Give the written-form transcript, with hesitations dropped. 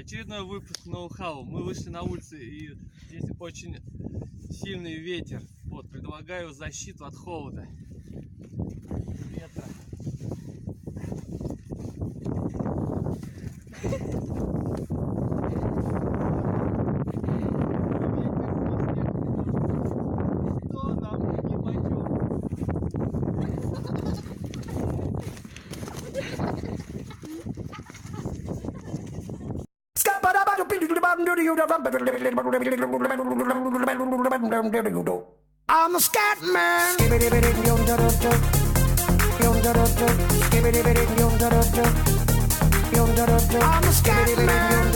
Очередной выпуск ноу-хау. Мы вышли на улицы, и здесь очень сильный ветер. Вот, предлагаю защиту от холода. Ветра. Никто нам не пойдет. I'm a scat man. I'm a scat man.